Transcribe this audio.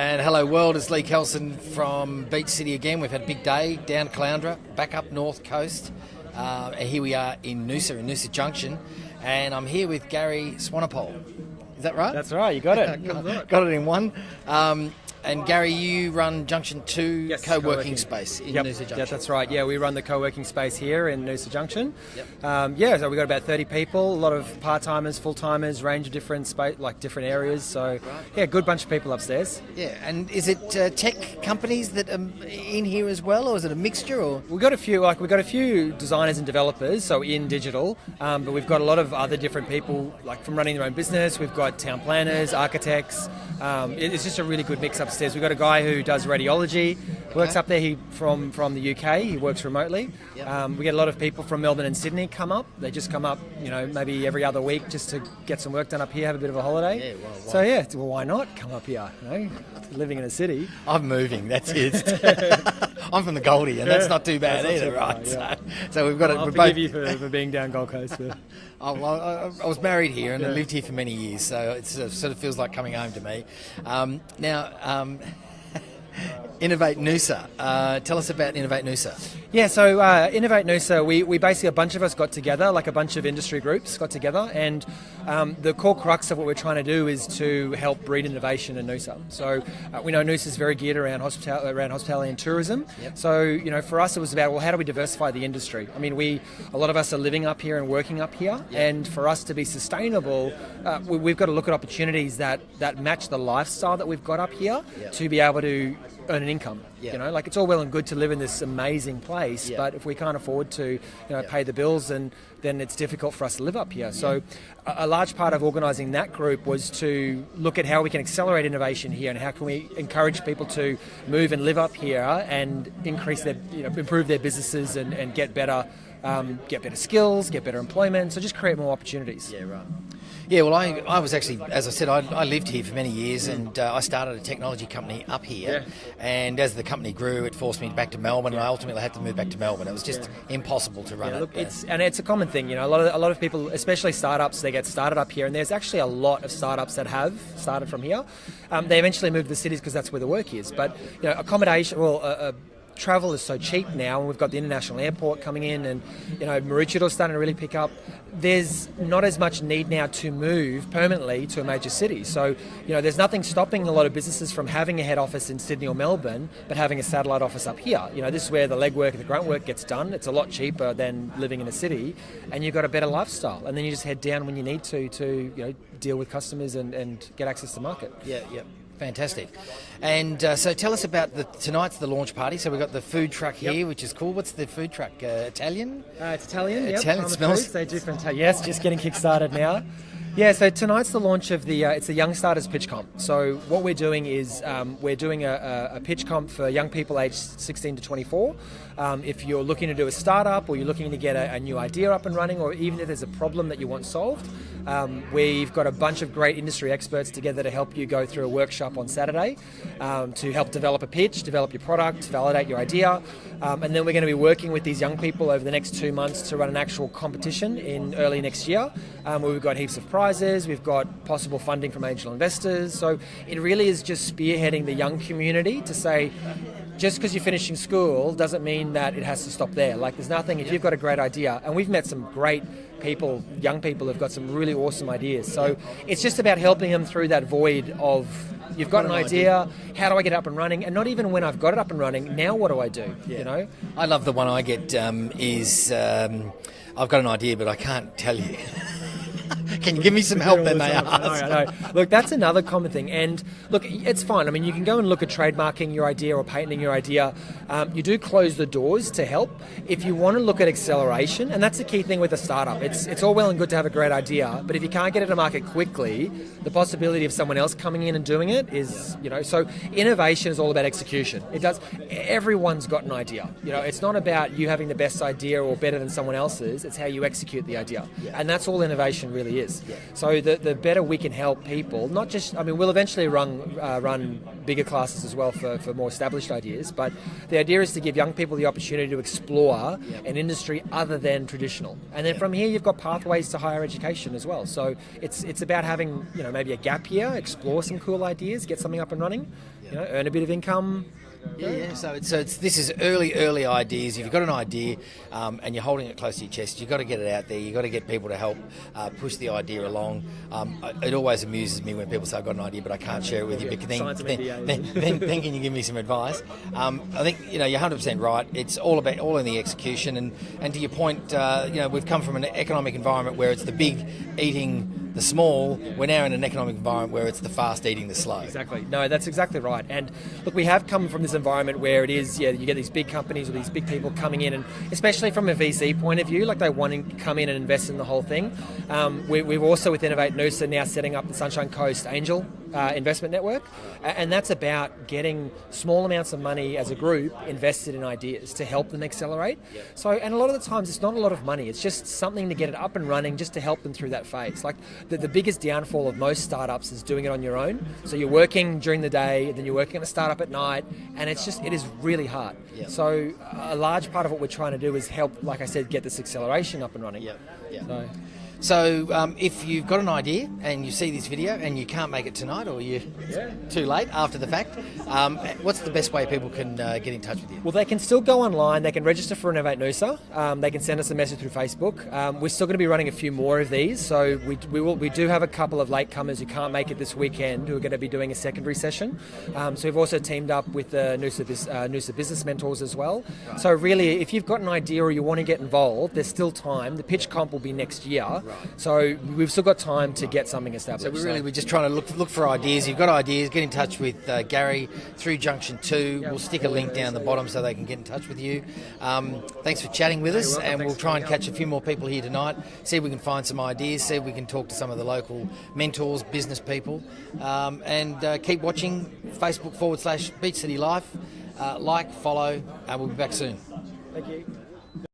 And hello world, it's Lee Kelson from Beach City again. We've had a big day down Caloundra, back up North Coast. Here we are in Noosa Junction, and I'm here with Gary Swanepoel. Is that right? That's right, you got it. Got it in one. And Gary, you run Junction 2 co-working space in Noosa Junction. Yeah, that's right. Yeah, we run the co-working space here in Noosa Junction. Yep. So we've got about 30 people, a lot of part-timers, full-timers, range of different different areas. So, yeah, good bunch of people upstairs. Yeah, and is it tech companies that are in here as well, or is it a mixture? Or We've got a few designers and developers, so in digital, but we've got a lot of other different people, like from running their own business. We've got town planners, architects. It's just a really good mix upstairs. We've got a guy who does radiology, works up there. He from the UK. He works remotely. Yep. We get a lot of people from Melbourne and Sydney come up. They just come up, maybe every other week just to get some work done up here, have a bit of a holiday. Yeah, so why not come up here? Living in a city. I'm moving. That's it. I'm from the Goldie, and that's not too bad either, right? Yeah. So we've got. I'll forgive you for being down Gold Coast. Yeah. I was married here and I lived here for many years, so it sort of feels like coming home to me. Now, Innovate Noosa. Tell us about Innovate Noosa. Yeah, so Innovate Noosa, we basically, a bunch of us got together, like a bunch of industry groups got together, and the core crux of what we're trying to do is to help breed innovation in Noosa. So we know Noosa is very geared around hospitality and tourism. Yep. So, for us it was about, well, how do we diversify the industry? I mean, a lot of us are living up here and working up here, yep. And for us to be sustainable, we've got to look at opportunities that match the lifestyle that we've got up here, yep. To be able to earn an income. Yeah. It's all well and good to live in this amazing place, but if we can't afford to, pay the bills, then it's difficult for us to live up here. So a large part of organising that group was to look at how we can accelerate innovation here and how can we encourage people to move and live up here and increase their, improve their businesses and get better skills, get better employment, so just create more opportunities. Yeah, right. Yeah, well, I was actually, as I said, I lived here for many years, and I started a technology company up here. Yeah. And as the company grew, it forced me back to Melbourne, and I ultimately had to move back to Melbourne. It was just impossible to run it. Look, it's a common thing. A lot of people, especially startups, they get started up here, and there's actually a lot of startups that have started from here. They eventually move to the cities because that's where the work is. But accommodation, travel is so cheap now, and we've got the international airport coming in, and Maroochydore starting to really pick up. There's not as much need now to move permanently to a major city. So, there's nothing stopping a lot of businesses from having a head office in Sydney or Melbourne, but having a satellite office up here. This is where the legwork and the grunt work gets done. It's a lot cheaper than living in a city, and you've got a better lifestyle. And then you just head down when you need to deal with customers and get access to market. Yeah. Fantastic. And so tell us about tonight's the launch party. So we've got the food truck here, which is cool. What's the food truck? Italian? It's Italian, Italian. It smells... Foods, they do fantastic. Yes, just getting kick-started now. Yeah, so tonight's the launch of it's the Young Starters Pitch Comp. So what we're doing is we're doing a pitch comp for young people aged 16 to 24. If you're looking to do a startup, or you're looking to get a new idea up and running, or even if there's a problem that you want solved, we've got a bunch of great industry experts together to help you go through a workshop on Saturday to help develop a pitch, develop your product, validate your idea. And then we're going to be working with these young people over the next 2 months to run an actual competition in early next year, where we've got heaps of prizes, we've got possible funding from angel investors. So it really is just spearheading the young community to say, just because you're finishing school doesn't mean that it has to stop there. Like, there's nothing, if you've got a great idea, and we've met some great people, young people who've got some really awesome ideas. So it's just about helping them through that void of, you've got an idea, how do I get it up and running? And not even when I've got it up and running, now what do I do? I love the one I get is, I've got an idea, but I can't tell you. Can you give me some help? Then they ask. No. Look, that's another common thing. And look, it's fine. I mean, you can go and look at trademarking your idea or patenting your idea. You do close the doors to help. If you want to look at acceleration, and that's the key thing with a startup, it's all well and good to have a great idea, but if you can't get it to market quickly, the possibility of someone else coming in and doing it is, so innovation is all about execution. Everyone's got an idea. It's not about you having the best idea or better than someone else's. It's how you execute the idea. Yeah. And that's all innovation really is. Yeah. So the better we can help people, not just, we'll eventually run bigger classes as well for more established ideas, but the idea is to give young people the opportunity to explore an industry other than traditional. And then from here you've got pathways to higher education as well. So it's about having, maybe a gap year, explore some cool ideas, get something up and running. earn a bit of income. Yeah. So this is early ideas. If you've got an idea and you're holding it close to your chest, you've got to get it out there. You've got to get people to help push the idea along. It always amuses me when people say, I've got an idea, but I can't share it with you. But then can you give me some advice? I think you're 100% right. It's all in the execution. And to your point, we've come from an economic environment where it's the big eating the small. We're now in an economic environment where it's the fast eating the slow. Exactly. No, that's exactly right. And look, we have come from this environment where it is, you get these big companies or these big people coming in, and especially from a VC point of view, like they want to come in and invest in the whole thing. We've also, with Innovate Noosa, now setting up the Sunshine Coast Angel investment network, and that's about getting small amounts of money as a group invested in ideas to help them accelerate. So, and a lot of the times it's not a lot of money, it's just something to get it up and running, just to help them through that phase. Like the biggest downfall of most startups is doing it on your own. So you're working during the day, then you're working on a startup at night, and it is really hard. So a large part of what we're trying to do is help, like I said, get this acceleration up and running. So if you've got an idea and you see this video and you can't make it tonight, or you're too late after the fact, what's the best way people can get in touch with you? Well, they can still go online. They can register for Innovate Noosa. They can send us a message through Facebook. We're still going to be running a few more of these. So we do have a couple of latecomers who can't make it this weekend who are going to be doing a secondary session. So we've also teamed up with the Noosa Business Mentors as well. So really, if you've got an idea or you want to get involved, there's still time. The pitch comp will be next year. So we've still got time to get something established. So we're just trying to look for ideas. You've got ideas, get in touch with Gary through Junction 2. We'll stick a link down the bottom so they can get in touch with you. Thanks for chatting with us, and we'll try and catch a few more people here tonight, see if we can find some ideas, see if we can talk to some of the local mentors, business people, and keep watching Facebook /Beach City Life. Like, follow, and we'll be back soon. Thank you.